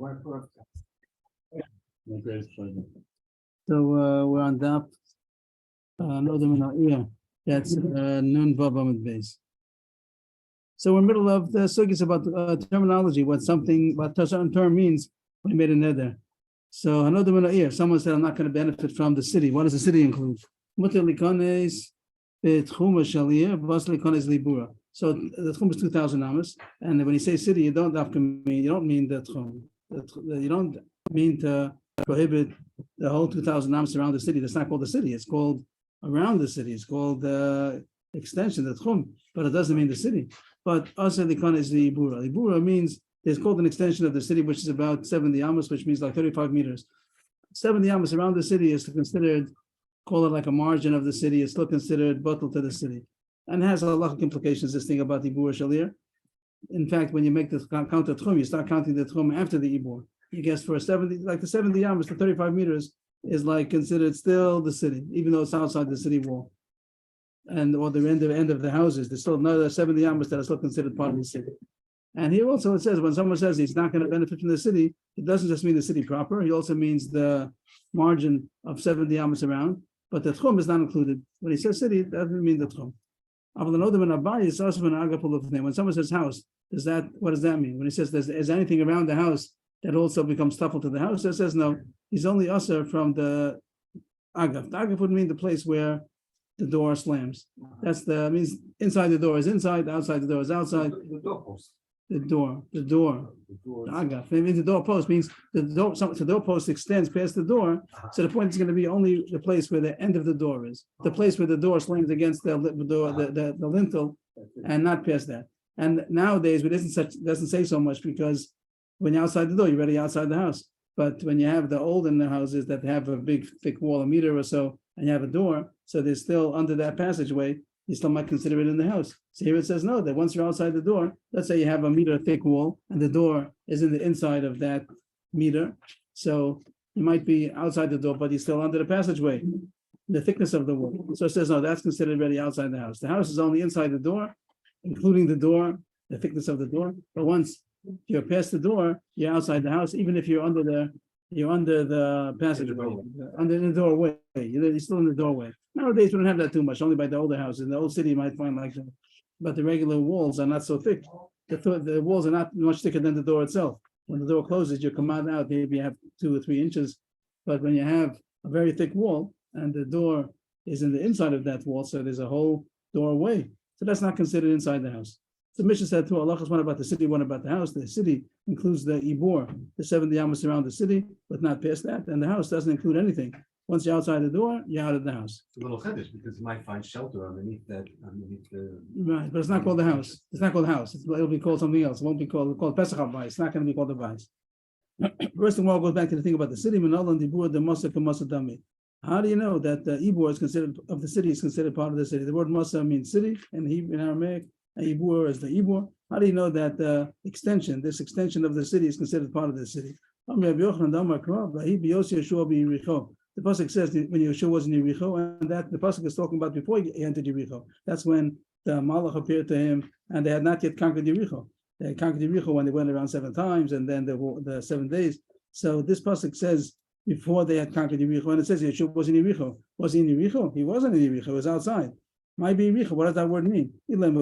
So we're on Dap Nedarim. That's Nun Vav Amud Beis. So we're in the middle of the sugis about terminology, what a certain term means when you made a neder. So Nedarim, someone said, I'm not going to benefit from the city. What does the city include? Mutter likones betchuma shalir, bas likones libura. So the tchum is 2,000 amas, and when you say city, you don't mean the tchum. You don't mean to prohibit the whole 2,000 amas around the city. That's not called the city. It's called around the city. It's called the extension, the tchum, but it doesn't mean the city. But asa likon is the ibura. Ibura means it's called an extension of the city, which is about 70 amas, which means like 35 meters. 70 amas around the city is considered, call it like a margin of the city. It's still considered bottle to the city, and has a lot of implications. This thing about ibur shalir. In fact, when you make the count the tchum, you start counting the tchum after the ibur. You guess for 70, like the 70 amas, the 35 meters is like considered still the city, even though it's outside the city wall, and or the end of the houses. There's still another 70 amas that are still considered part of the city. And here also it says when someone says he's not going to benefit from the city, it doesn't just mean the city proper. He also means the margin of 70 amas around. But the tchum is not included. When he says city, it doesn't mean the tchum. When someone says house, what does that mean? When he says is anything around the house that also becomes tuffle to the house, it says no. He's only usher from the agaf. The agaf would mean the place where the door slams. Means inside the door is inside, outside the door is outside. The doorpost. The door. The agaf. It means the doorpost means the doorpost extends past the door. So the point is going to be only the place where the end of the door is, the place where the door slams against the door, the lintel, and not past that. And nowadays, it doesn't say so much because when you're outside the door, you're already outside the house. But when you have the olden houses that have a big thick wall, a meter or so, and you have a door, so they're still under that passageway, you still might consider it in the house. So here it says no, that once you're outside the door, let's say you have a meter thick wall and the door is in the inside of that meter. So you might be outside the door, but you're still under the passageway, the thickness of the wall. So it says no, that's considered already outside the house. The house is only inside the door, including the door, the thickness of the door. But once you're past the door, you're outside the house, even if you're under the passageway, under the doorway. You're still in the doorway. Nowadays, we don't have that too much, only by the older houses. In the old city, you might find like that. But the regular walls are not so thick. The walls are not much thicker than the door itself. When the door closes, you come out, maybe you have 2 or 3 inches. But when you have a very thick wall and the door is in the inside of that wall, so there's a whole doorway. So that's not considered inside the house. The Mishnah said two halachas, one about the city, one about the house. The city includes the ibor, the 70 amas around the city, but not past that. And the house doesn't include anything. Once you're outside the door, you're out of the house. It's a little chiddush because you might find shelter underneath the. Right, but it's not called the house. It's not called the house. It'll be called something else. It won't be called Pesach HaBayis. It's not going to be called the Bayis. First of all, goes back to the thing about the city. How do you know that the ibor is considered of the city is considered part of the city? The word masa means city in Aramaic. Ibur is the ibur. How do you know that this extension of the city is considered part of the city? The pasuk says that when Yeshua was in Yericho, and that the pasuk is talking about before he entered Yericho. That's when the Malach appeared to him, and they had not yet conquered Yericho. They conquered Yericho when they went around 7 times, and then the 7 days. So this pasuk says before they had conquered Yericho, and it says Yeshua was in Yericho. Was he in Yericho? He wasn't in Yericho. He was outside. Might be Yericho. What does that word mean? Look at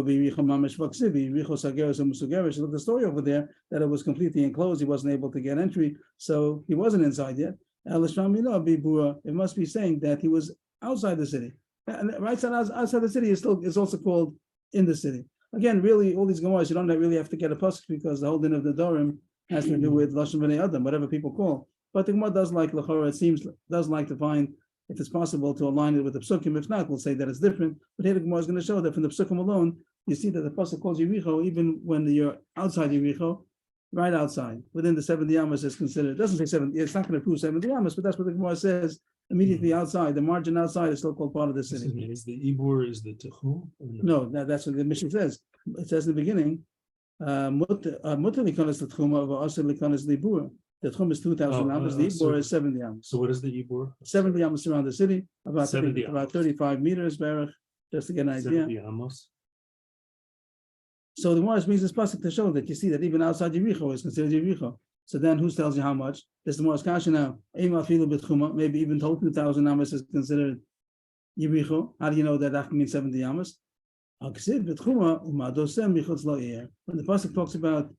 the story over there that it was completely enclosed. He wasn't able to get entry, so he wasn't inside yet. It must be saying that he was outside the city. And right side outside the city is also called in the city. Again, really, all these Gemaras, you don't really have to get a pasuk because the whole din of the Nedarim has to do with Lashon B'nei Adam, whatever people call. But the Gemara does like L'chora, does like to find if it's possible to align it with the psukim. If not, we'll say that it's different. But here the Gemara is going to show that from the psukim alone, you see that the pasuk calls Yericho even when you're outside Yericho, right outside, within the 70 amas is considered. It doesn't say 70, it's not going to prove 70 amas, but that's what the Gemara says. Immediately outside, the margin outside is still called part of the city. Is the ibur is the techum? No, that's what the Mishnah says. It says in the beginning, mutter likonas the tchum of asher likonas the ibur. The tchum is 2,000 amas. The ibur is 70 amas. So what is the ibur? 70 amas around the city, about 35 meters, Baruch, just to get an idea. 70 amas. So the Gemara brings this pasuk to show that you see that even outside Yericho is considered Yericho. So then who tells you how much? There's the more kasha now. Maybe even told 2,000 amas is considered Yericho. How do you know that that can mean 70 amas? When the pasuk talks about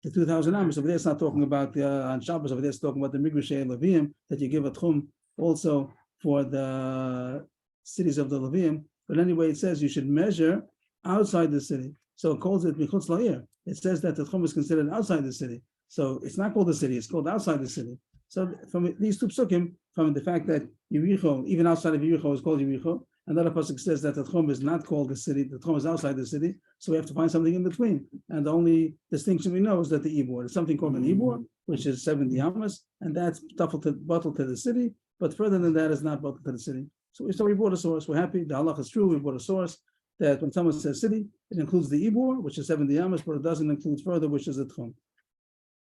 the 2,000 amas, over there it's not talking about on Shabbos. Over there it's talking about the Migrashei Leviim that you give a tchum also for the cities of the Leviim. But anyway, it says you should measure outside the city. So it calls it Michutz La'ir. It says that the tchum is considered outside the city. So it's not called the city, it's called outside the city. So from these two psukim, from the fact that Yericho, even outside of Yericho, is called Yericho, another pasuk says that the tchum is not called the city, the tchum is outside the city, so we have to find something in between. And the only distinction we know is that the ibor is something called an ibor, which is 70 amas, and that's bottled to the city, but further than that is not bottled to the city. So we brought a source, we're happy, the halach is true, we brought a source that when someone says city, it includes the ibor, which is 70 amas, but it doesn't include further, which is the tchum.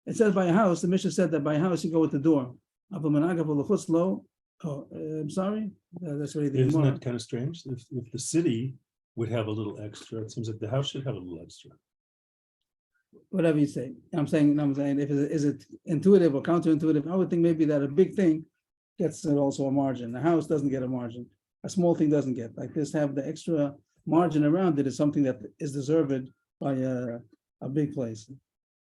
It says by a house, the Mishnah said that by a house you go with the door. I'm sorry, that's what Isn't that kind of strange? If the city would have a little extra, it seems like the house should have a little extra. Whatever you say. I'm saying if is it intuitive or counterintuitive, I would think maybe that a big thing gets also a margin. The house doesn't get a margin. A small thing doesn't get. Like this, have the extra margin around it is something that is deserved by a big place.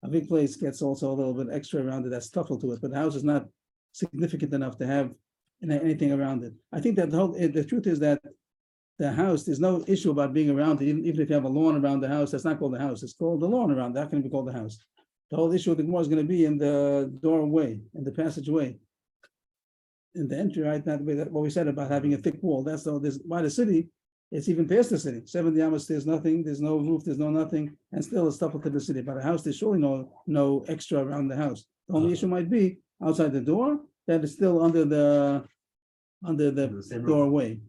A big place gets also a little bit extra around it that's tuffle to it, but the house is not significant enough to have anything around it. I think that the truth is that the house, there's no issue about being around it, even if you have a lawn around the house, that's not called the house, it's called the lawn around, that can be called the house. The whole issue of the Gemara is going to be in the doorway, in the passageway, in the entry, right? That way, what we said about having a thick wall, that's by the city, it's even past the city. 70 amas, there's nothing, there's no roof, there's no nothing, and still it's stuff to the city. But a house, there's surely no extra around the house. The only issue might be outside the door, that is still under the doorway.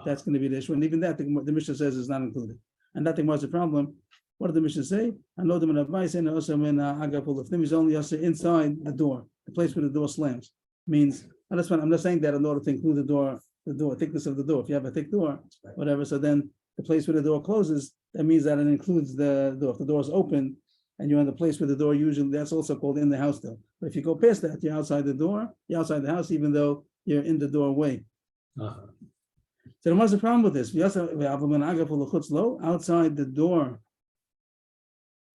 That's going to be the issue. And even that, the Mishnah says is not included. And that was a problem. What did the Mishnah say? I know them in advice and also in Agapul. If them is only also inside the door, the place where the door slams. Means, and that's what I'm not saying that in order to include the door thickness of the door. If you have a thick door, whatever, so then the place where the door closes, that means that it includes the door. If the door is open and you're in the place where the door usually, that's also called in the house though. But if you go past that, you're outside the door, you're outside the house, even though you're in the doorway. So what's the problem with this? Outside the door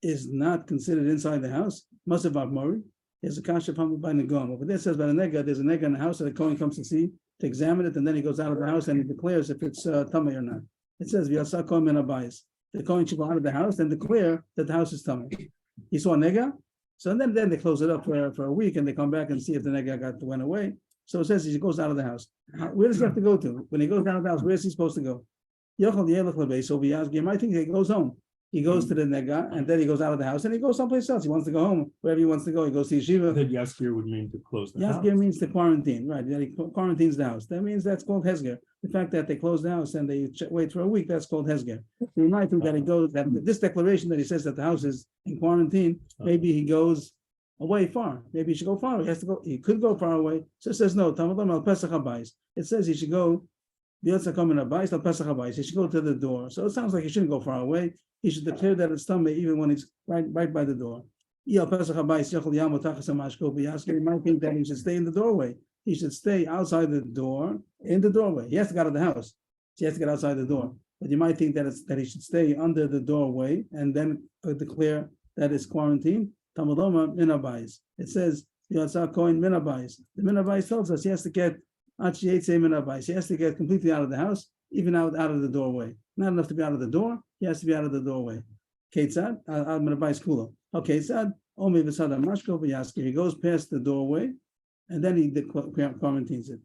is not considered inside the house. Must have Murray. There's a kasha by Nagom. Over there it says by the nega, there's a nega in the house that the Kohen comes to see, to examine it, and then he goes out of the house and he declares if it's tummy or not. It says Vyasa Kohen Abayis. The Kohen should go out of the house and declare that the house is tummy. He saw a nega, so then they close it up for a week and they come back and see if the nega went away. So it says he goes out of the house. Where does he have to go to? When he goes out of the house, where is he supposed to go? So you might think he goes home. He goes to the nega and then he goes out of the house and he goes someplace else. He wants to go home, wherever he wants to go. He goes to yeshiva. Then Yaskir would mean to close the house. Yaskir means to quarantine, right? He quarantines the house. That means that's called hesger. The fact that they close the house and they wait for a week, that's called hesger. So you might think that he goes, that this declaration that he says that the house is in quarantine, maybe he goes away far. Maybe he should go far. He has to go. He could go far away. So it says no. It says he should go. He should go to the door. So it sounds like he shouldn't go far away. He should declare that it's tummy even when he's right by the door. You might think that he should stay in the doorway. He should stay outside the door, in the doorway. He has to get out of the house. He has to get outside the door. But you might think that he should stay under the doorway and then declare that it's quarantine. It says the minabais tells us he has to get he has to get completely out of the house, even out of the doorway. Not enough to be out of the door, he has to be out of the doorway. Ketzad, minabais kula. Okay, Ketzad, Omi v'sada mashko v'yaskir. He goes past the doorway, and then he quarantines it.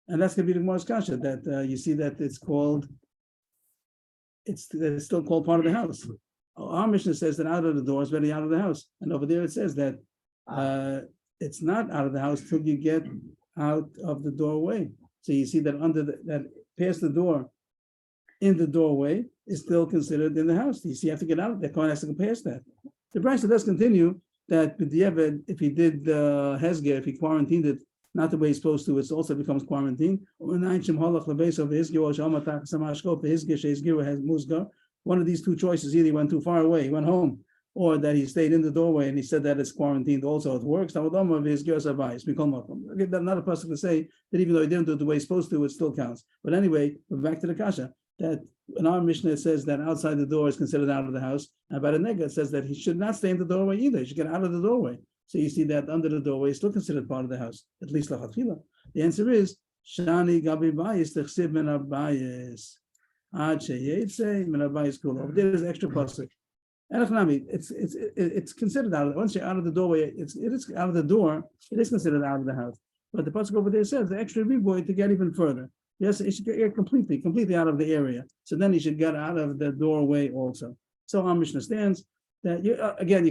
And that's going to be the Gemara's kasha, that you see that it's still called part of the house. Our Mishnah says that out of the door is very out of the house. And over there it says that it's not out of the house till you get out of the doorway. So you see that that past the door, in the doorway, is still considered in the house. You see, you have to get out. The Kohen has to go past that. The Brisa does continue that if he did hesger, if he quarantined it, not the way he's supposed to, it also becomes quarantine. One of these two choices, either he went too far away, he went home, or that he stayed in the doorway and he said that it's quarantined also, it works. Now, of his girls advice, we call him. Again, that's not a person to say that even though he didn't do it the way he's supposed to, it still counts. But anyway, we're back to the kasha that in our Mishnah it says that outside the door is considered out of the house, and by the nega it says that he should not stay in the doorway either. He should get out of the doorway. So you see that under the doorway is still considered part of the house, at least lachatchila. The answer is shani gabi bayis techsib min abayis ad sheyetze min abayis kula. There is extra pasuk. It's considered out of once you're out of the doorway, it is out of the door, it is considered out of the house. But the pasuk over there says the extra riboy to get even further. Yes, it should get completely out of the area. So then he should get out of the doorway also. So our Mishnah stands that you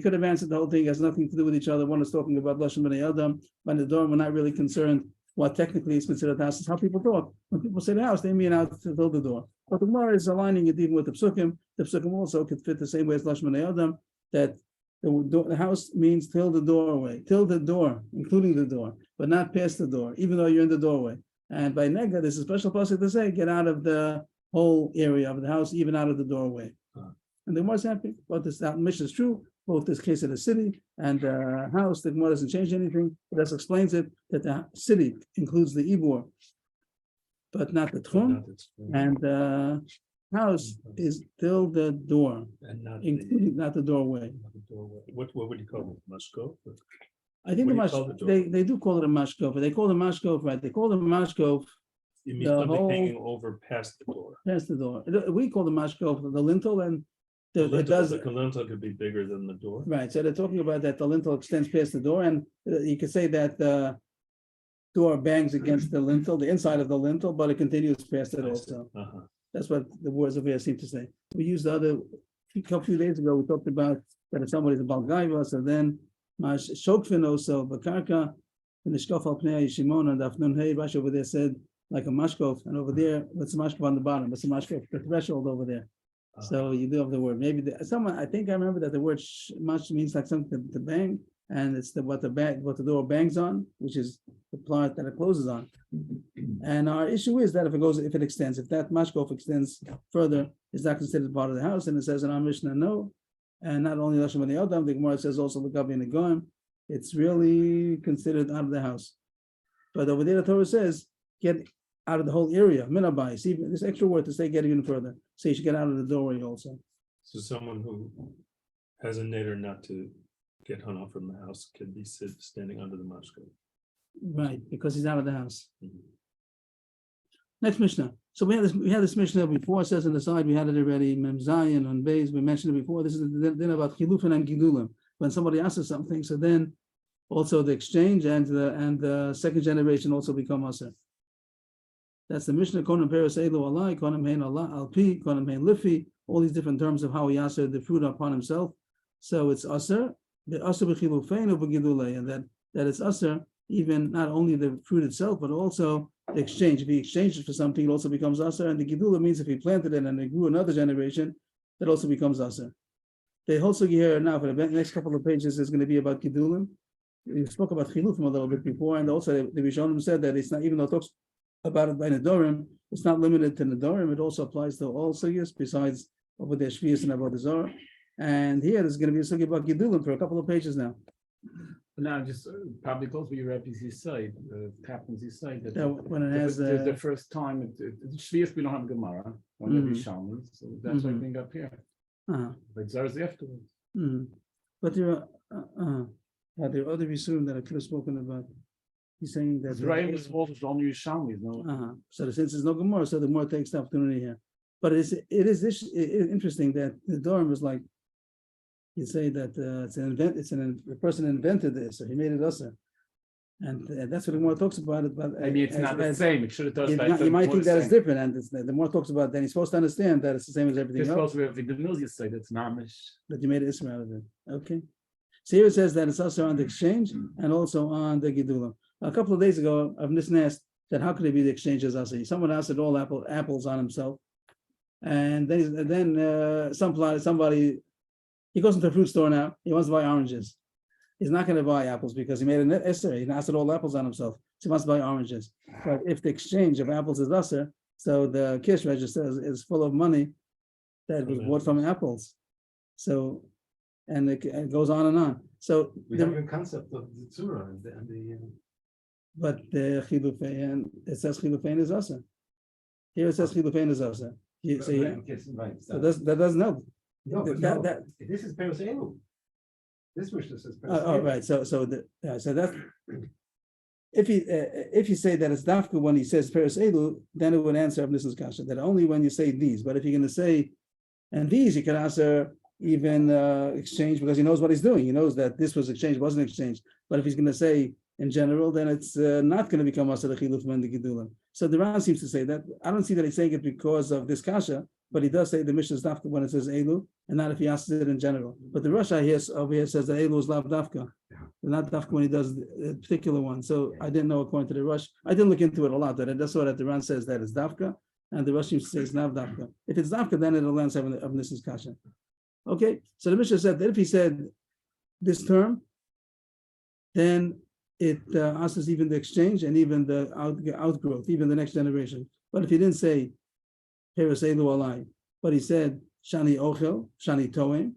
could have answered the whole thing has nothing to do with each other. One is talking about Lashon B'nai Adam, by the door, we're not really concerned what technically is considered the house. Is how people talk. When people say the house, they mean out to build the door. But the Gemara is aligning it even with the psukim. The psukim also could fit the same way as Lashon B'nai Adam, that the house means till the doorway, till the door, including the door, but not past the door, even though you're in the doorway. And by nega, there's a special pasuk to say, get out of the whole area of the house, even out of the doorway. And the Gemara is happy. But this mission is true, both this case of the city and the house. The Gemara doesn't change anything. It just explains it that the city includes the ibor, but not the tchum, and the house is till the door, And not including not the doorway. What would you call it? Mashko? I think What do you call the door? they do call it a mashkov, but they call it a mashkov, right? They call it a mashkov You mean the something whole- hanging over past the door? past the door. We call the mashkov the lintel, and The it does. lintel could be bigger than the door. Right, so they're talking about that the lintel extends past the door, and you could say that the door bangs against the lintel, the inside of the lintel, but it continues past it I see. also. Uh-huh. That's what the words of here seem to say. We used the other, a couple few days ago, we talked about that if somebody's a balgaiva, so then shokfin also, bakarka, and the shkof al pnei Shimon and Afnun Hey, Rashi over there said like a mashkov, and over there, what's the mashkov on the bottom? What's the mashkov? The threshold over there. So you do have the word. Maybe someone. I think I remember that the word mash means like something to bang, and it's what the door bangs on, which is the part that it closes on. And our issue is that if it extends, if that mashkov extends further, is that considered part of the house? And it says in our Mishnah, no. And not only Lashon B'nai Adam, the Gemara says also the Gabi and the Goim. It's really considered out of the house. But over there, the Torah says get out of the whole area, minabais, even this extra word to say get even further. So you should get out of the doorway also. So someone who has a neder not to get hung off from the house could be standing under the mashko. Right, because he's out of the house. Mhm. Next Mishnah. So we had this Mishnah before, it says on the side, we had it already, Mem Zayin on Beis, we mentioned it before. This is then about Chilufin and Gidulim. When somebody asks us something, so then also the exchange and the second generation also become Aser. That's the Mishnah, Konim Peres Elu Alai, Konim Hein Allah Alpi, Konim Hein Lifi, all these different terms of how he Aser the fruit upon himself. So it's Aser, the Aser B'chilufein U'B'Gidulei, and that it's Aser, even not only the fruit itself, but also the exchange. If he exchanged it for something, it also becomes Aser, and the Gidula means if he planted it and it grew another generation, that also becomes Aser. The whole sugi here now for the next couple of pages is going to be about Gidulim. We spoke about Chilufim a little bit before, and also the Rishonim said that it's not, even though it talks about it by Nedarim, it's not limited to Nedarim, it also applies to all sugyas besides over there Shvius and Avodah Zarah. And here there's going to be a sugi about Gidulim for a couple of pages now. Now, just probably goes with your rabbis' side, captains' side. That When it has the first time, Shvius we don't have Gemara, one of Mhm. the Shalmans, so that's why I Mhm. bring up here. uh-huh. But Zar's afterwards. But there are other Risurim that I could have spoken about. He's saying that Zerayim is also on your Shalmis, no? So since there's no Gemara, so the Gemara takes the opportunity here. But it is interesting that the Durham was like, you say that the person invented this, so he made it usher. And that's what the Gemara talks about it. But Maybe it's not the same. It should have you, done. you might think that it's different, and the more talks about, then he's supposed to understand that it's the same as everything This else. goes with the mills you say that's Namish. That you made Isra out of it. Okay. So here it says that it's also on the exchange and also on the Gidulim. A couple of days ago, I've just asked that how could it be the exchange as Asa? Someone asked it all apples on himself. And then somebody, he goes into a fruit store now, he wants to buy oranges. He's not going to buy apples because he made an Esther, he asked it all apples on himself. So he wants to buy oranges. But if the exchange of apples is Asa, so the cash register is full of money that was bought from apples. So and it goes on and on. So, We have a concept of the tzura and the but the chilufein, it says chilufein is asa. Here it says chilufein is asa. So yeah, yes, right. so that doesn't help. No, but That- no, that- this is Peros Elu. This Mishnah says Peros Oh, Elu. right. So that's if you say that it's dafka when he says Peres Elu, then it would answer Mrs. Kasha that only when you say these. But if you're going to say and these, you can answer even exchange because he knows what he's doing. He knows that this was exchange, wasn't exchange. But if he's going to say in general, then it's not going to become Asar Chiluf when the Gedulim. So the Ran seems to say that. I don't see that he's saying it because of this Kasha, but he does say the Mishnah is dafka when it says Elu, and not if he asks it in general. But the Rasha here over here says that Elu is lav dafka, not dafka when he does the particular one. So I didn't know according to the Rush. I didn't look into it a lot. But I just saw that the Ran says that it's dafka, and the Rush seems to say it's not dafka. If it's dafka, then it'll land seven of this is Kasha. Okay, so the Mishnah said that if he said this term, then it asks even the exchange and even the outgrowth, even the next generation. But if he didn't say Peres Elu alai, but he said Shani Ochel, Shani Toem,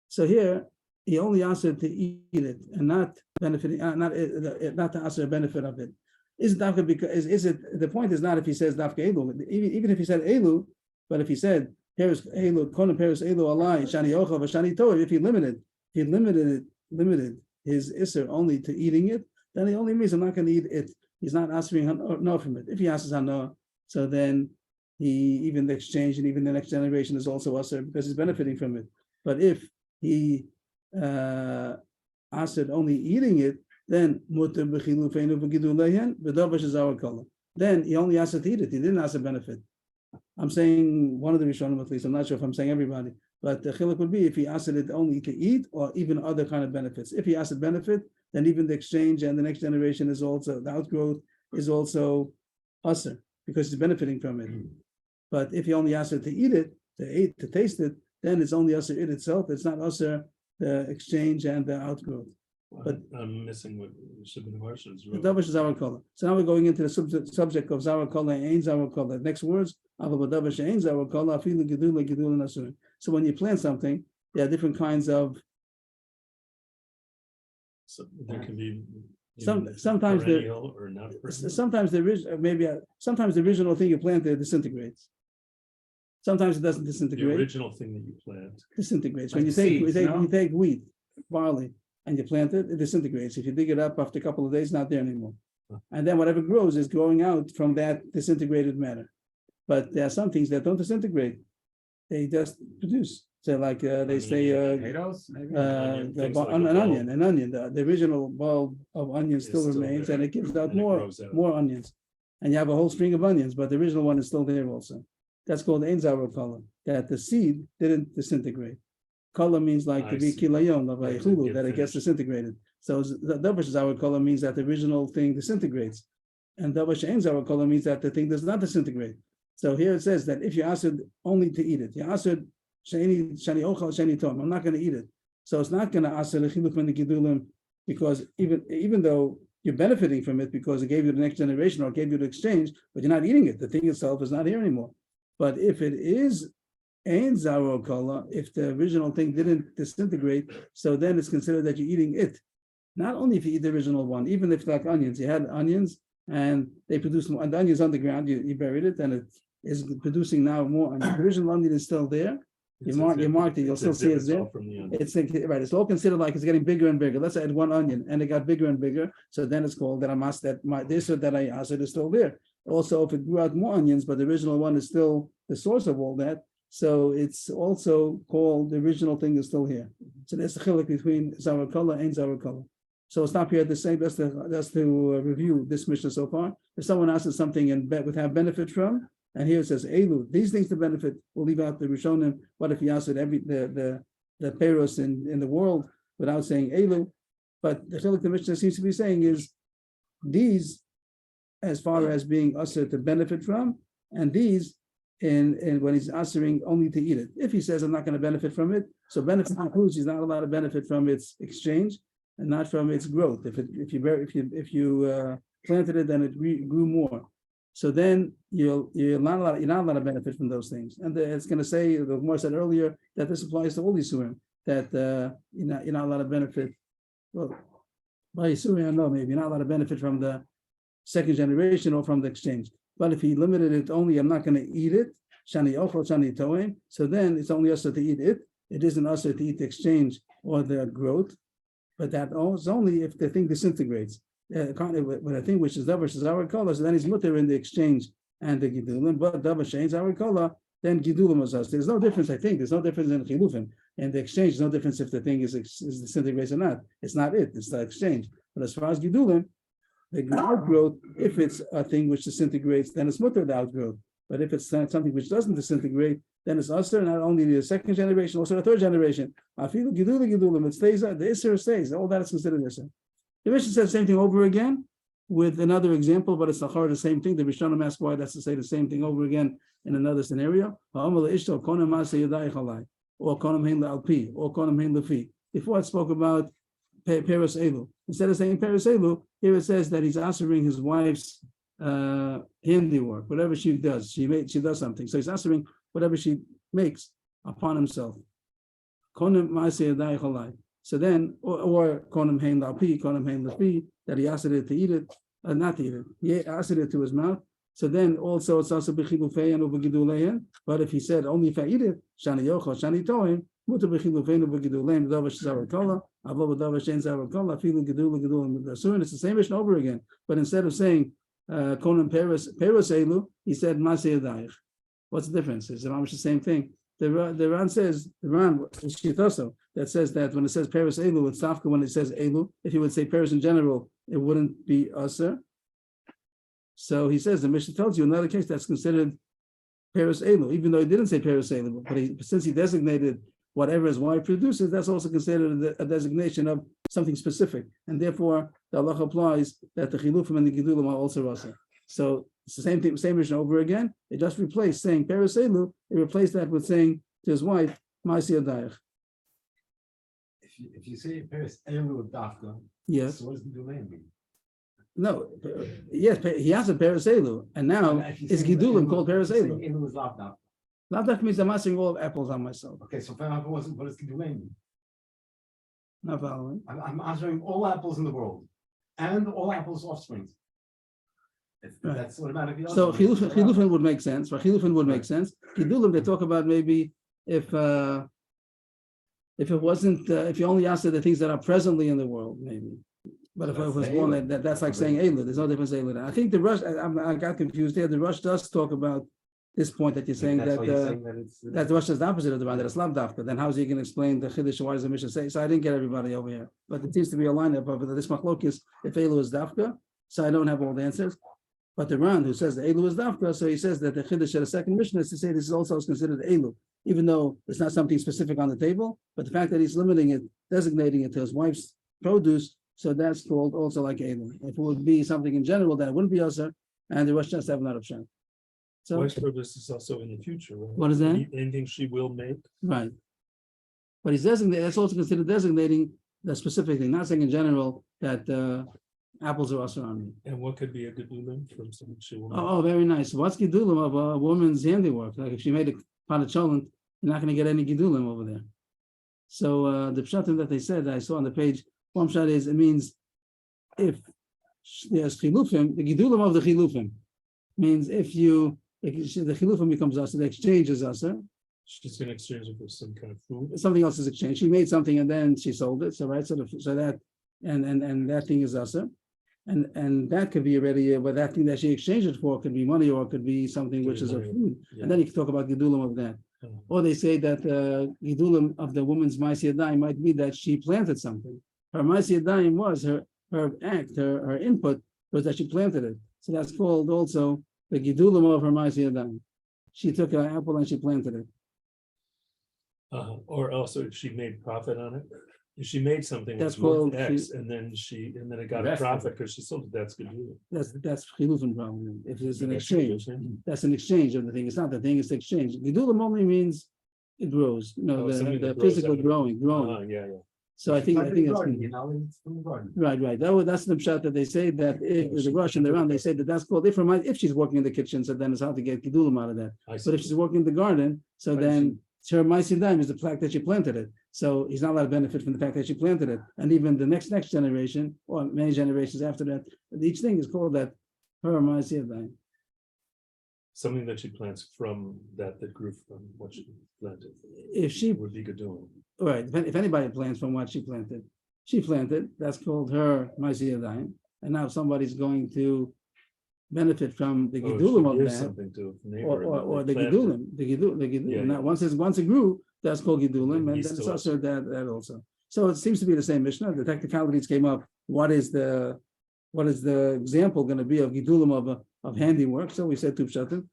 so here he only asked to eat it and not benefiting, not to ask a benefit of it. Is dafka because is it the point is not if he says dafka Elu, even if he said Elu, but if he said Peres Elu, Konan Peres Elu alai, Shani Ochel, Shani Toem, if he limited his isser only to eating it, then he only means I'm not going to eat it. He's not asking no from it. If he asks no, so then even the exchange and even the next generation is also usher because he's benefiting from it. But if he asked only eating it, then then he only asked to eat it. He didn't ask a benefit. I'm saying one of the Rishonim at least. I'm not sure if I'm saying everybody, but the chiluk would be if he asked it only to eat or even other kind of benefits. If he asked a benefit, then even the exchange and the next generation is also the outgrowth is also usher because he's benefiting from it. But if he only asks her to eat it, to taste it, then it's only usher it itself. It's not usher the exchange and the outgrowth. But I'm missing what should be the questions. the davash is our color. So now we're going into the subject of zara color and ain't zara color. Next words, davash ain't zara color. So when you plant something, there are different kinds of. So there can be Sometimes perennial or not perennial. sometimes sometimes the original thing you planted disintegrates. Sometimes it doesn't The disintegrate. original thing that you plant. Disintegrates. Like When seeds, no? you take wheat, barley, and you plant it, it disintegrates. If you dig it up after a couple of days, it's not there anymore. And then whatever grows is growing out from that disintegrated matter. But there are some things that don't disintegrate; they just produce. So, like they say, Potatoes, maybe? an onion. The original bulb of onion It's still still remains, there, and it gives out and it more grows out. onions. And you have a whole string of onions, but the original one is still there also. That's called ein zaro color. That the seed didn't disintegrate. Color means like to I be see. kilayom of Like a to hulu, get that it gets finished. disintegrated. So the davash zaro color means that the original thing disintegrates, and davash ein zaro color means that the thing does not disintegrate. So here it says that if you ask it only to eat it, you ask it shani ochal shani tom. I'm not going to eat it. So it's not going to ask lechiluk min gedulim because even though you're benefiting from it because it gave you the next generation or gave you the exchange, but you're not eating it. The thing itself is not here anymore. But if it is ein zaro kala, if the original thing didn't disintegrate, so then it's considered that you're eating it. Not only if you eat the original one, even if like onions, you had onions and they produce more, and the onions underground, you buried it and it is producing now more onions. The original onion is still there. You marked it, you'll still see it's there. It's right. It's all considered like it's getting bigger and bigger. Let's say I had one onion and it got bigger and bigger. So then it's called that I must that my this or that I asked it is still there. Also, if it grew out more onions, but the original one is still the source of all that, so it's also called the original thing is still here. So that's the chiluk between zarakala and zarakala. So it's not here to say that's to review this mission so far. If someone asks something and would have benefit from. And here it says Elu, these things to benefit, we'll leave out the Rishonim. What if he asked it the Peros in the world without saying Elu? But the Chiluk the Mishnah seems to be saying is these as far as being usher to benefit from, and these in when he's ushering only to eat it. If he says I'm not going to benefit from it, so benefit includes he's not allowed to benefit from its exchange and not from its growth. If you planted it, then it grew more. So then you're not allowed to benefit from those things. And it's going to say, the Gemara said earlier, that this applies to all these surim. that you're not allowed to benefit. Well, by Yisuri, I know maybe you're not allowed to benefit from the second generation or from the exchange. But if he limited it only, I'm not going to eat it. Shani ochel, shani toim. So then it's only us to eat it. It isn't us to eat the exchange or the growth. But that is only if the thing disintegrates. With a thing which is davar our color, so then he's mutter in the exchange and the gidulim. But davar sheins our color, then gidulim was us. There's no difference. I think there's no difference in chilufim and the exchange. There's no difference if the thing is disintegrates or not. It's not it. It's the exchange. But as far as gidulim, the outgrowth, if it's a thing which disintegrates, then it's mutter the outgrowth. But if it's something which doesn't disintegrate, then it's usher, not only the second generation, also the third generation. I feel gidulim, it stays, the isser stays, all that is considered isser. The Mishnah says the same thing over again with another example, but it's the same thing. The Rishonim ask why that's to say the same thing over again in another scenario. Or before it spoke about Peres Elu. Instead of saying Peres Elu, here it says that he's answering his wife's handiwork, whatever she does. She does something. So he's answering whatever she makes upon himself. So then, or konim hein lapi, konim hein lapi, that he asked it to eat it, not to eat it. He asked it to his mouth. So then also it's also b'chilufei and u'b'gidulein. But if he said only if I eat it, shani yochel, shani toim, mutar b'chilufei and u'b'gidulein, davar shezavar kola, avo davar shein zavar kola, afilu gidul. So it's the same mission over again. But instead of saying konim peres elu, he said maseh yadayich. What's the difference? It's almost the same thing. The Ran says, the Ran Shitoso, that says that when it says Paris Elu, it's Tafka when it says Elu. If you would say Paris in general, it wouldn't be Aser. So he says, the Mishnah tells you another case that's considered Paris Elu, even though he didn't say Paris Elu, but since he designated whatever his wife produces, that's also considered a designation of something specific. And therefore, the Allah applies that the Chilufim and the Gidulim are also Aser. So it's the same thing, same mission over again. It just replaced saying Peres Elu, it replaced that with saying to his wife, Ma'aseh Yadayich. If you say Peres Elu Dafka, Yes. so what does the domain mean? No, yes, he has a Peres Elu, and now is Gidulim called Peres Elu. Elu is Lav Dafka. Lav Dafka means I'm answering all of apples on myself. Okay, so what does the domain mean? Not following. I'm answering all apples in the world and all apples' offspring. Right. That's automatically. So Chilufin would make sense. For Chilufin would make sense. Gidulim, they talk about maybe if it wasn't, if you only answer the things that are presently in the world, maybe. But if it was one that's like saying Eilu, there's no difference Eilu. I think the Rush, I got confused there. The Rush does talk about this point that you're saying that the Rush is the opposite of the one that it's Lav Dafka. Then how is he going to explain the Chiddush? Why does the Mishnah say? So I didn't get everybody over here, but it seems to be a lineup of this machlokes if Eilu is Dafka. So I don't have all the answers. But the Ran who says the Elu is Dafka, so he says that the Chiddush of the second Mishnah is to say this is also considered Elu, even though it's not something specific on the table. But the fact that he's limiting it, designating it to his wife's produce, so that's called also like Elu. If it would be something in general, then it wouldn't be Asar, and the Rosh just have not of Shem. So Wife's produce is also in the future, right? What is that? Anything she will make. Right. But he's designating, that's also considered designating the specific thing, not saying in general that apples are Asar on me. And what could be a gedulim from something she will make? Oh, very nice. What's Gidulim of a woman's handiwork? Like if she made a pot of cholent, you're not going to get any Gidulim over there. So the pshatim that they said that I saw on the page, one pshat is it means if there's chilufim, the Gidulim of the chilufim means if the chilufim becomes us, the exchange is us. She's going to exchange it for some kind of food. Something else is exchanged. She made something and then she sold it. So right, so that and that thing is us. And that could be already, but that thing that she exchanged it for could be money or it could be something which is a food. Yeah. And then you can talk about Gidulim of that. Or they say that Gidulim of the woman's Ma'aseh Yadayim might be that she planted something. Her Ma'aseh Yadayim was her act, her input was that she planted it. So that's called also the Gidulim of her Ma'aseh Yadayim. She took an apple and she planted it. Or also if she made profit on it. If she made something That's that's worth called X and then it got a profit because she sold it, that's good. That's Chilufin problem. If there's an That's exchange, Chilufin. that's an exchange of the thing. It's not the thing, it's the exchange. Gidulim only means it grows. Oh, something The that grows physical out of it. growing. Yeah. So I think that's You know, it's from the garden. right. That's the pshat that they say that if the Rush and the Ran, they say that that's called if she's working in the kitchen, so then it's hard to get Gidulim out of that. I see. But if she's working in the garden, so then her Ma'aseh Yadayim is the fact that she planted it. So he's not allowed to benefit from the fact that she planted it. And even the next generation, or many generations after that, each thing is called that her Ma'aseh. Something that she plants from that grew from what she planted. If she, Would be Gedulim. right, if anybody plants from what she planted, that's called her Ma'aseh. And now somebody's going to benefit from the Oh, if Gedulim she of gives that, something to a neighbor and or they the plant it. Gedulim, the Gedulim. Yeah, Now, yeah. once it grew, that's called Gedulim, And and he's then it's still also that also. So it seems to be the same Mishnah. The technicalities came up. What is the example going to be of Gedulim of handiwork? So we said two pshatim.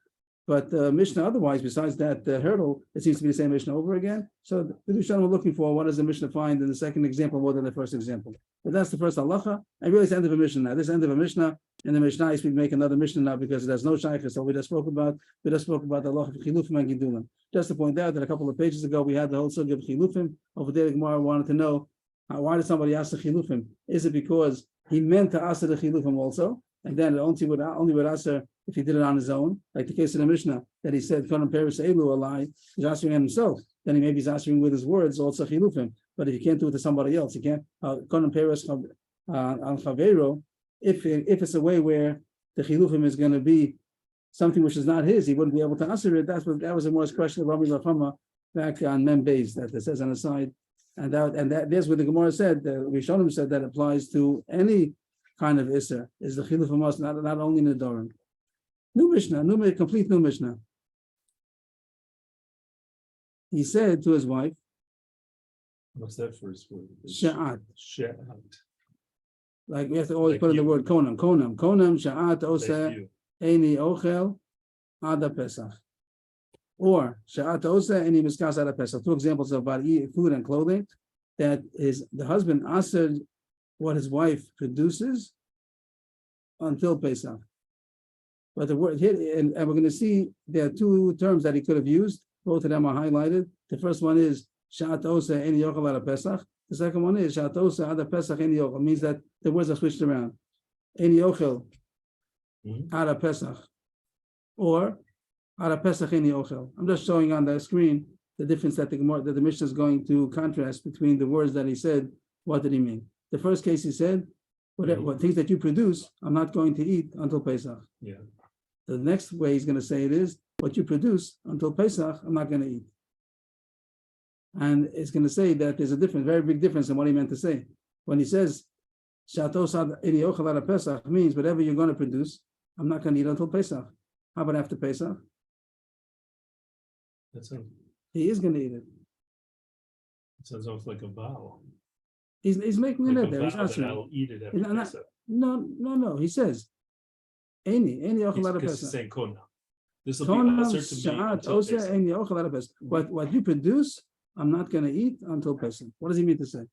But Mishnah otherwise, besides that hurdle, it seems to be the same Mishnah over again. So the Mishnah we're looking for, what does the Mishnah find in the second example more than the first example? But that's the first halacha. And really it's the end of a Mishnah now. This end of a Mishnah, and the Mishnah we make another Mishnah now because there's no shaykh. So we just spoke about the halacha of chilufim and gidulim. Just to point out that a couple of pages ago we had the whole sugya of chilufim. Over there, the Gemara wanted to know why did somebody ask the chilufim? Is it because he meant to ask the chilufim also? And then it only would answer if he did it on his own, like the case of the Mishnah that he said, "Konan Peres Elu Alai," he's answering himself. Then maybe he's answering with his words, also chilufim. But if you can't do it to somebody else, you can't. Konan Peres Al Chavero. If it's a way where the chilufim is going to be something which is not his, he wouldn't be able to answer it. That was the most question of Rabbi Lachama back on Mem Beis that it says on the side, and there's where the Gemara said, the Rishonim said that applies to any kind of Isser, is the chiluf must not only in the Nedarim. New Mishnah, complete new Mishnah. He said to his wife, What's that first word? Sha'at. Sha'at. Like we have to always Like put in the you. word konam, sha'at oseh You. eini ochel ada pesach. Or sha'at oseh eini miskas ada pesach. Two examples of about food and clothing that is the husband answered what his wife produces until Pesach. But the word here, and we're going to see there are two terms that he could have used. Both of them are highlighted. The first one is Sha'at Osa Eni Yochel Ada Pesach. The second one is Sha'at Osa Ada Pesach Eni Yochel. Means that the words are switched around. Eni Yochel Ada Pesach, or Ada Pesach Eni Yochel. I'm just showing on the screen the difference that the Mishnah is going to contrast between the words that he said. What did he mean? The first case he said, what things that you produce, I'm not going to eat until Pesach. Yeah. The next way he's going to say it is, what you produce until Pesach, I'm not going to eat. And it's going to say that there's a difference, very big difference in what he meant to say. When he says, Pesach means whatever you're going to produce, I'm not going to eat until Pesach. How about after Pesach? That sounds, He is going to eat it. almost like a vow. He's making it Like up there. a He's vow that answering. I'll eat it after He's not- Pesach. No. He says, Any ochel ada Because Pesach. he's saying Kona. This will be Konam answered to me sha'at until oseh Pesach. ein yochel ada Pesach. What you produce, I'm not going to eat until Pesach. What does he mean to say?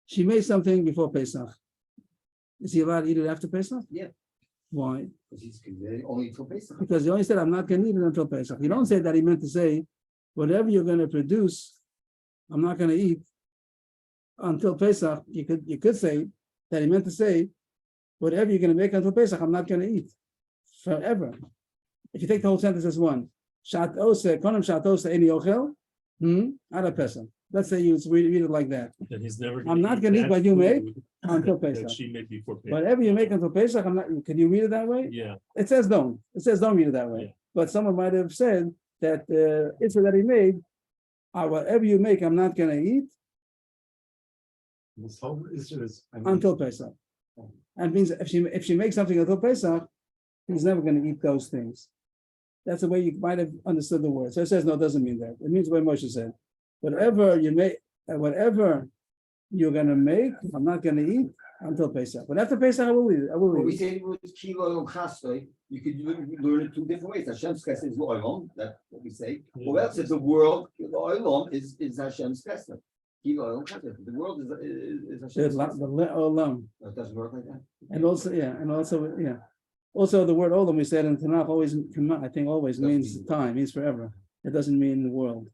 She made something before Pesach. Is he allowed to eat it after Pesach? Yeah. Why? Because he's only for Pesach. Because he only said, I'm not going to eat it until Pesach. You don't say that he meant to say, whatever you're going to produce, I'm not going to eat until Pesach. You could say that he meant to say, whatever you're going to make until Pesach, I'm not going to eat forever. If you take the whole sentence as one, Shat Oseh, Konam Shat Oseh Eni Ochel, Ada Pesach. Let's say you read it like that. And he's never. I'm not gonna eat that what you make food until That Pesach. she made before Pesach. Whatever you make until Pesach, I'm not. Can you read it that way? Yeah. It says don't. It says don't read it that way. Yeah. But someone might have said that it's that he made, whatever you make, I'm not going to eat This whole issue is. until Pesach. And means if she makes something until Pesach, he's never going to eat those things. That's the way you might have understood the word. So it says no, it doesn't mean that. It means what Moshe said. Whatever you make, whatever you're going to make, I'm not going to eat until Pesach. But after Pesach, I will eat it. I will When we eat it. say it was kilo chastoi, you could learn it two different ways. Hashem's chesed is oilom, that's what we say. Or else if the world, oilom is Hashem's chesed. Kilo oilom chesed. The world is Hashem's chesed. Olam. It doesn't work like that. And also, yeah. Also, the word olam we said in Tanakh always, I think, always Doesn't means mean- time, means forever. It doesn't mean the world.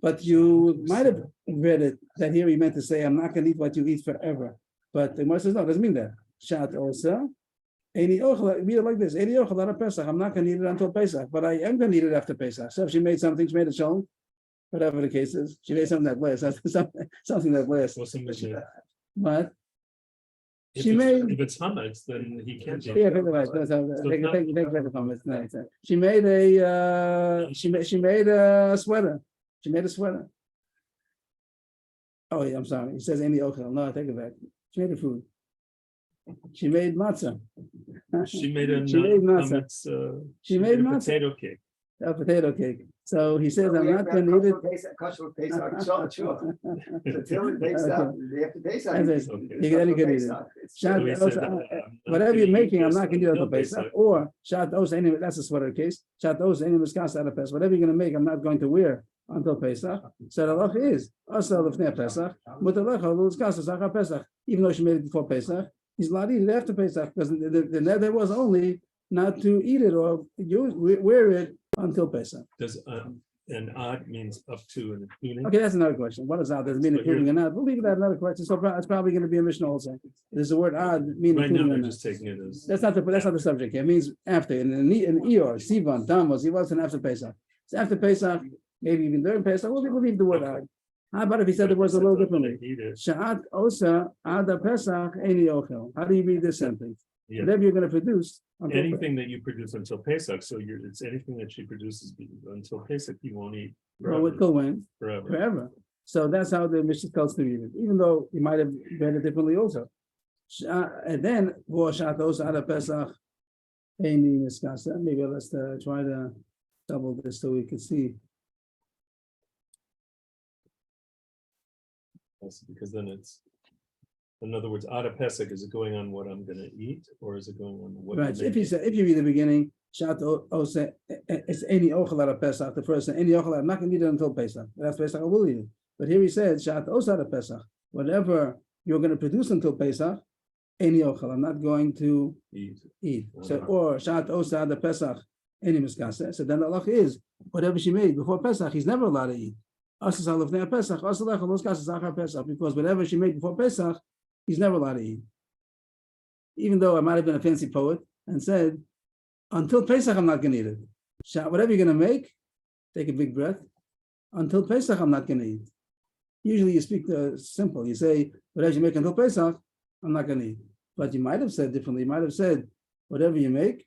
But you might have read it that here he meant to say, I'm not going to eat what you eat forever. But the Gemara says, no, it doesn't mean that. Shat osa, Any ochel, read it like this. Any ochel on Pesach. I'm not going to eat it until Pesach, but I am going to eat it after Pesach. So if she made something, she made a shalom, whatever the case is. She made something that lasts. Something that lasts. Well, somebody- But If she it's- made. If it's chametz, then he can't. Yeah, take it back. Take it from it. No, it's, she made a she made a sweater. She made a sweater. Oh yeah, I'm sorry. He says any ochel. No, I take it back. She made a food. She made matzah. She made a She made matzah. chametz, She made a matzah. potato cake. A potato cake. So he says, I'm We not have to going to eat have it. kosher Pesach, sure. So till it Pesach, they have to Pesach. That's it. It's You not can for eat it. Pesach. It's- Shad- So he also, said, I'm not whatever gonna you're eat making, I'm this not going to do it until until Pesach. Pesach. Or shat os any. That's a sweater case. Shat os any miskas out of Pesach. Whatever you're going to make, I'm not going to wear until Pesach. So the halach is asal lefnei Pesach. Mutalecha l'miskas achar Pesach. Even though she made it before Pesach, he's allowed to eat it after Pesach because the neder was only not to eat it or wear it until Pesach. Does an odd means up to an evening? Okay, that's another question. What does odd? Does it mean So including here- or not? We'll leave that another question. So it's probably going to be a Mishnah also. There's the word odd mean Right now, including or they're not. just taking it as. That's not the subject. It means after in Eor, Sivan, Tammuz, he wasn't after Pesach. So after Pesach, maybe even during Pesach, we'll leave the word odd. How about if he said the words a little differently? Eat it. Sha'at osa ada Pesach any ochel. How do you read this sentence? Yeah. Whatever you're going to produce until Anything that you produce until Pesach, so it's anything that she produces until Pesach, you won't eat well, until when? forever. Forever. So that's how the Mishnah tells to read it, even though you might have read it differently also. And then Sha'at osa ada Pesach any miskasa. Maybe let's try to double this so we can see. Yes, because then it's, in other words, out of Pesach, is it going on what I'm gonna eat, or is it going on what? Right. So if you read the beginning, Shat Ose, it's any ochel at Pesach. The first any ochel, I'm not going to eat it until Pesach. That's Pesach, I will eat it. But here he said Shat Ose at Pesach. Whatever you're going to produce until Pesach, any ochel, I'm not going to eat. So or Shat Ose at Pesach, any miskase. So then the halach is whatever she made before Pesach, he's never allowed to eat. Because whatever she made before Pesach, he's never allowed to eat. Even though I might have been a fancy poet and said, until Pesach, I'm not going to eat it. Whatever you're going to make, take a big breath. Until Pesach, I'm not going to eat. Usually you speak simple. You say, whatever you make until Pesach, I'm not going to eat. But you might have said differently. You might have said, whatever you make,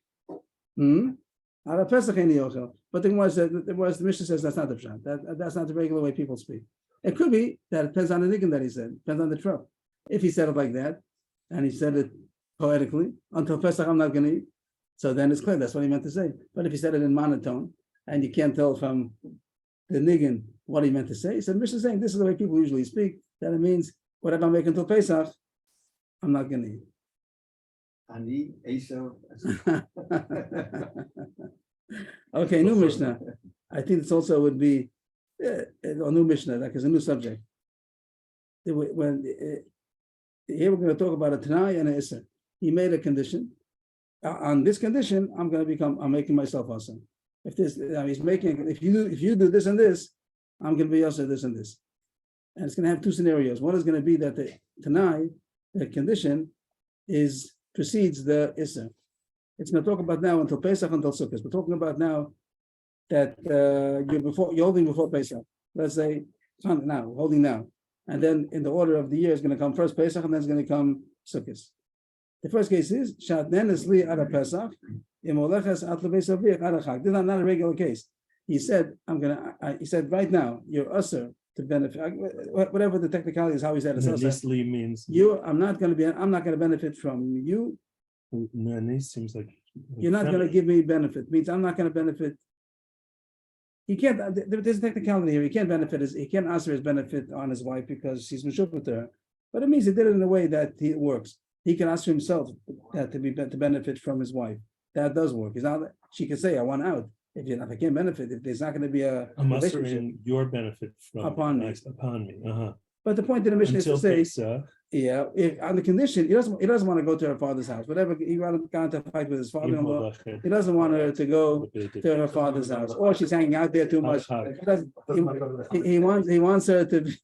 out of Pesach, any ochel. But the Mishnah says that's not the pshat. That's not the regular way people speak. It could be that it depends on the niggin that he said, depends on the truck. If he said it like that, and he said it poetically, until Pesach I'm not going to eat, so then it's clear that's what he meant to say. But if he said it in monotone, and you can't tell from the niggin what he meant to say, he said, Mishnah saying this is the way people usually speak, that it means whatever I make until Pesach, I'm not going to eat. Ani, Esau. Okay, new Mishnah. I think this also would be a new Mishnah, like it's a new subject. Here we're going to talk about a Tanai and an Issa. He made a condition. On this condition, I'm making myself awesome. If you do this and this, I'm going to be also this and this. And it's going to have two scenarios. One is going to be that the Tanai, the condition, precedes the Issa. It's going to talk about now until Pesach, until Sukkot. We're talking about now that you're holding before Pesach. Let's say holding now. And then in the order of the year, it's going to come first Pesach, and then it's going to come Sukkot. The first case is Shatnen Esli Ada Pesach, Imoleches At Lebeis Avich Ada Chag. This is not a regular case. He said, he said, right now, you're usher to benefit, whatever the technicality is, how he said it. Nestle means I'm not going to benefit from you. Nani seems like You're not going to give me benefit. Means I'm not going to benefit. He can't. There's a technicality here. He can't benefit. He can't answer his benefit on his wife because he's mishuk with her. But it means he did it in a way that it works. He can ask for himself to benefit from his wife. That does work. He's not. She can say, "I want out." If I can't benefit, if there's not going to be a relationship answering your benefit from upon me. But the point of the mission is to say, Pesach, if on the condition he doesn't want to go to her father's house. Whatever he got to fight with his father-in-law, he doesn't want her to go to her father's house, or she's hanging out there too much. He wants her to be,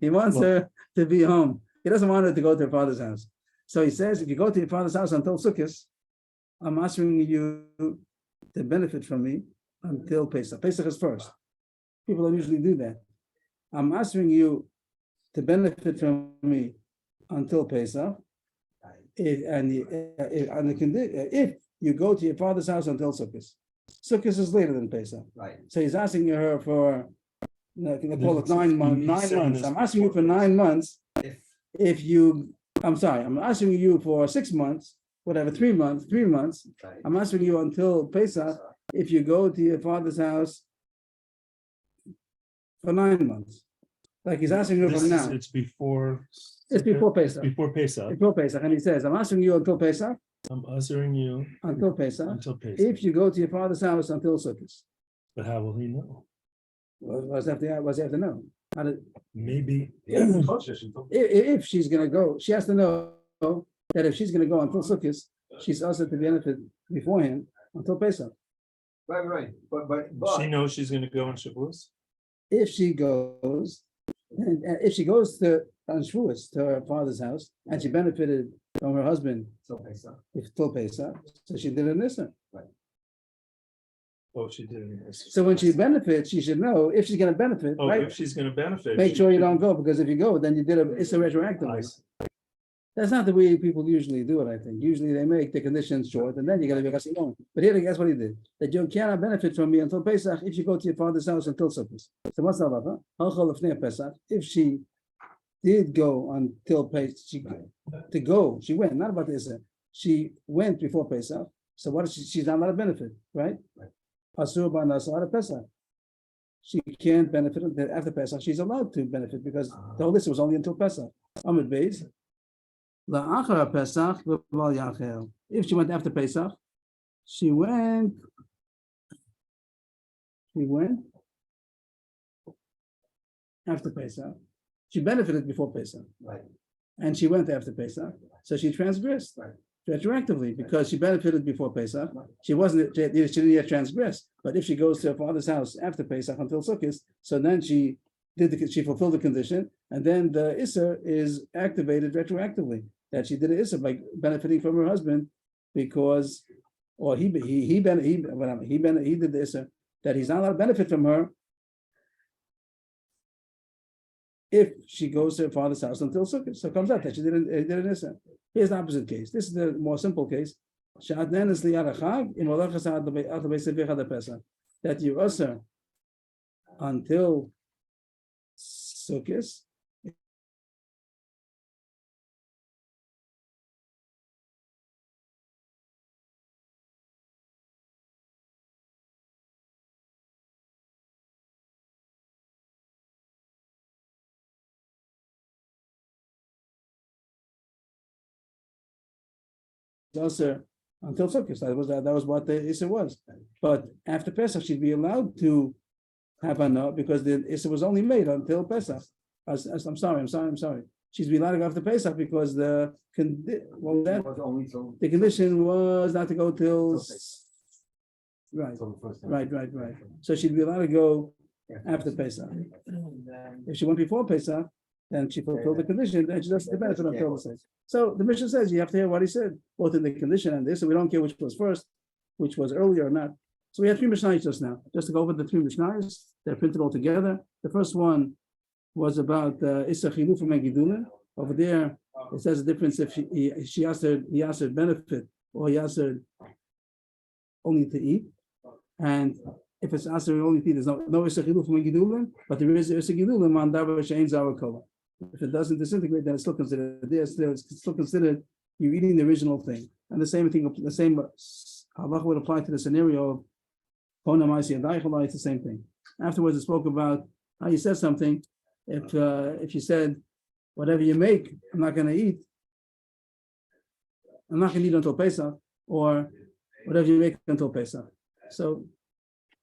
he wants her to be home. He doesn't want her to go to her father's house. So he says, if you go to your father's house until Sukkot, I'm asking you to benefit from me until Pesach. Pesach is first. People don't usually do that. I'm asking you to benefit from me until Pesach. If you go to your father's house until Sukkot. Sukkot is later than Pesach. Right. So he's asking her for, they call it He's 9 months. saying 9 months. this I'm asking you for before 9 months. If, I'm sorry, I'm asking you for 6 months, whatever, 3 months. right. I'm asking you until Pesach, if you go to your father's house for 9 months. Like he's asking her This from is- now. It's before. It's before Pesach. Before Pesach. Before Pesach. And he says, I'm asking you until Pesach, I'm answering you until Pesach. until Pesach. If you go to your father's house until Sukkot. But how will he know? What's he have to know? How did, Maybe. if she's gonna go, she has to know that if she's gonna go until Sukkot, she's also to benefit beforehand until Pesach. Right. But She knows she's gonna go on Shavuos. If she goes, and if she goes to on Shavuos to her father's house and she benefited from her husband so Pesach. till Pesach, so she did an Issa. Oh, she didn't. So when she benefits, she should know if she's gonna benefit, Oh, right? if she's gonna benefit. Make she sure you should- don't go, because if you go, then you did a Issa I retroactively. see. That's not the way people usually do it, I think. Usually they make the conditions short and then you gotta be long. But here, guess what he did? That you cannot benefit from me until Pesach if you go to your father's house until Sukkot. So what's the halacha? Pesach. If she did go until Pesach, she went, not about this. She went before Pesach. So what is she's not allowed to benefit, right? Asur b'nasar Pesach. She can't benefit until after Pesach. She's allowed to benefit because the whole list was only until Pesach. Amid Beis. La'achar Pesach v'val yachel. If she went after Pesach, she went after Pesach. She benefited before Pesach. Right. And she went after Pesach. So she transgressed retroactively because she benefited before Pesach. She didn't yet transgress. But if she goes to her father's house after Pesach until Sukkot, so then she fulfilled the condition, and then the Isser is activated retroactively. That she did an Isser by benefiting from her husband because, or he did the Isser that he's not allowed to benefit from her if she goes to her father's house until Sukkot. So it comes out that she did an Isser. Here's the opposite case. This is the more simple case. That you Isser until Sukkot. Also until Sukkot. That was what the Issa was. But after Pesach, she'd be allowed to have Hana because the Issa was only made until Pesach. I'm sorry. She's be allowed to go after Pesach because the condition was not to go till right. So she'd be allowed to go after Pesach. If she went before Pesach, then she fulfilled the condition, then she doesn't benefit until the Pesach. So the mission says you have to hear what he said, both in the condition and this, so we don't care which was first, which was earlier or not. So we have 3 Mishnayos just now. Just to go over the 3 Mishnayos, they're printed all together. The first one was about Issa Chilufa Megidula. Over there, it says the difference if he asked her benefit or he asked her only to eat. And if it's asked her only to eat, there's no Issa Chilufa Megidula, but there is Issa Gidula man davar she'ein zara kola. If it doesn't disintegrate, then it's still considered there. It's still considered you're eating the original thing. And the same halacha would apply to the scenario of Ponamaisi and Daichalai. It's the same thing. Afterwards, it spoke about how you said something. If you said whatever you make, I'm not going to eat. I'm not going to eat until Pesach, or whatever you make until Pesach. So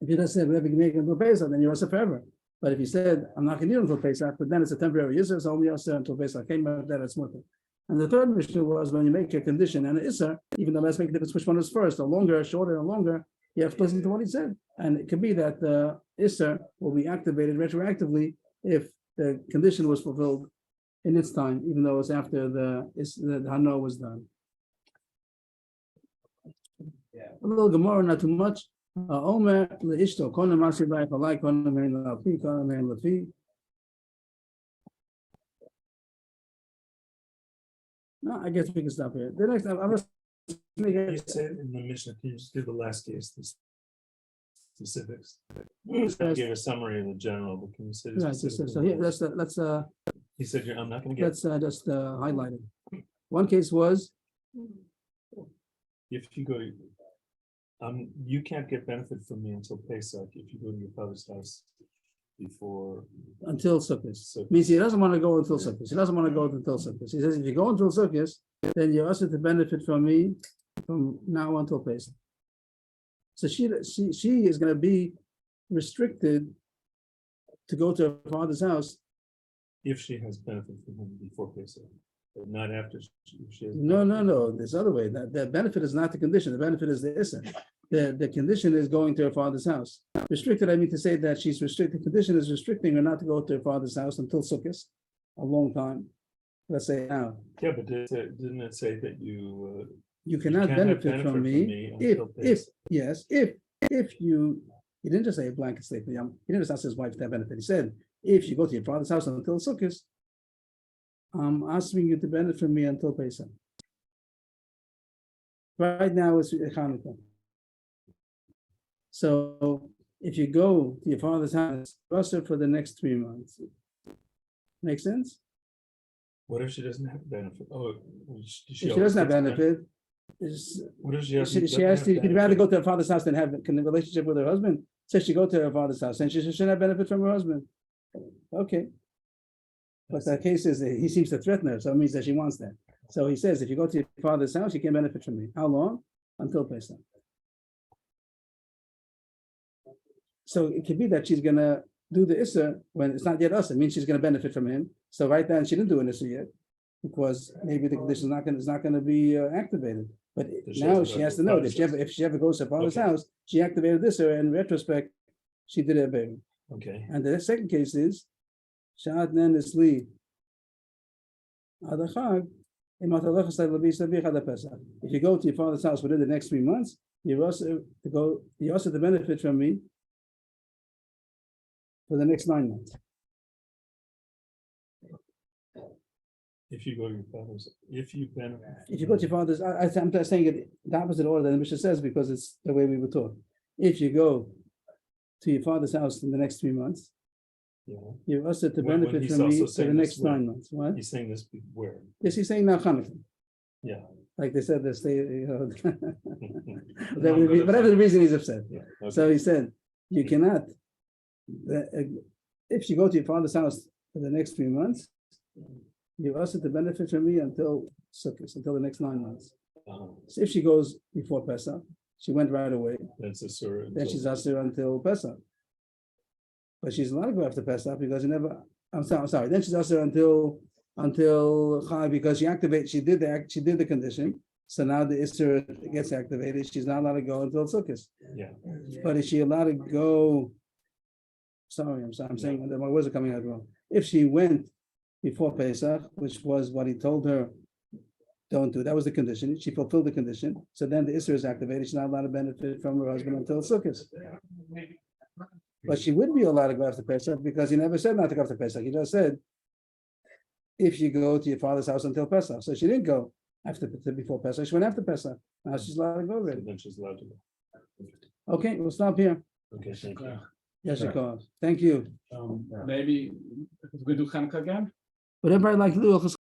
if you just said whatever you make until Pesach, then you're also forever. But if you said, I'm not going to eat until Pesach, but then it's a temporary Isser, it's only Isser until Pesach came out, that it's more. And the third Mishnah was when you make a condition and an Isser, even though let's make a difference which one is first, or longer, shorter, or longer, you have to listen to what he said. And it could be that the Isser will be activated retroactively if the condition was fulfilled in its time, even though it's after the Hano was done. A little Gemara, not too much. Omer leishto kona masi b'ayich alai kona mein lafi kona mein lafi. No, I guess we can stop here. The next, I'm just You said in the Mishnah, can you just do the last case, the specifics? Give a summary of the general, but can you say the Right, specifics? so here, let's You said I'm not gonna get, just highlight it. One case was, if you go to, you can't get benefit from me until Pesach if you go to your father's house before. until Sukkot. So Means he doesn't want to go until Sukkot. He doesn't want to go until Sukkot. He says, if you go until Sukkot, then you're also to benefit from me from now until Pesach. So she is going to be restricted to go to her father's house. if she has benefit from him before Pesach, but not after she has. No. This other way. The benefit is not the condition. The benefit is the issa. The condition is going to her father's house. Restricted, I mean to say that she's restricted. The condition is restricting her not to go to her father's house until Sukkot, a long time. Let's say now. Yeah, but didn't it say that you? You cannot can't have benefit from me if until you, he didn't just say a blanket statement. He didn't just ask his wife to have benefit. He said, if you go to your father's house until Sukkot, I'm asking you to benefit from me until Pesach. Right now it's Hanukkah. So if you go to your father's house, trust her for the next 3 months. Make sense? What if she doesn't have benefit? Oh, If she doesn't have benefit, What if she has? she has to, she'd rather go to her father's house than have a relationship with her husband. So she go to her father's house and she shouldn't have benefit from her husband. Okay. But the case is that he seems to threaten her, so it means that she wants that. So he says, if you go to your father's house, you can benefit from me. How long? Until Pesach. So it could be that she's gonna do the Issa when it's not yet us. It means she's gonna benefit from him. So right then she didn't do an Issa yet because maybe the condition is not gonna be activated. But She now has to she go has to to her know that father's if she ever goes to her father's Okay. house, she activated this, or in retrospect, she did it baby. Okay, And the second case is Shad Nen Isli Adachag. If you go to your father's house within the next 3 months, you're also to benefit from me for the next 9 months. if you go to your father's, if you benefit. If you go to your father's, I'm just saying it the opposite order than the Mishnah says because it's the way we were taught. If you go to your father's house in the next 3 months, Yeah, you're also to When benefit he's from me also for the saying next this way. 9 months. What? he's saying this where? Yes, he's saying now Hanukkah. Yeah. Like they said, whatever the reason he's upset. Yeah, okay. So he said, you cannot, if you go to your father's house for the next 3 months, you also to benefit from me until Sukkot, until the next 9 months. So if she goes before Pesach, she went right away, That's a surah. then she's asur until Pesach. But she's allowed to go after Pesach because she never, I'm sorry, then she's asur until Chai because she did the condition. So now the Isser gets activated. She's not allowed to go until Sukkot. Yeah, But is she allowed to go? Sorry, I'm saying that my words are coming out wrong. If she went before Pesach, which was what he told her, don't do, that was the condition. She fulfilled the condition. So then the Isser is activated. She's not allowed to benefit from her husband until Sukkot. But she would be allowed to go after Pesach because he never said not to go after Pesach. He just said, if you go to your father's house until Pesach. So she didn't go before Pesach. She went after Pesach. Now she's allowed to go so already. then she's allowed to go. Okay, we'll stop here. Okay, thank you. Yes, you can. Thank you. Maybe we do Hanukkah again. Would everybody like to do a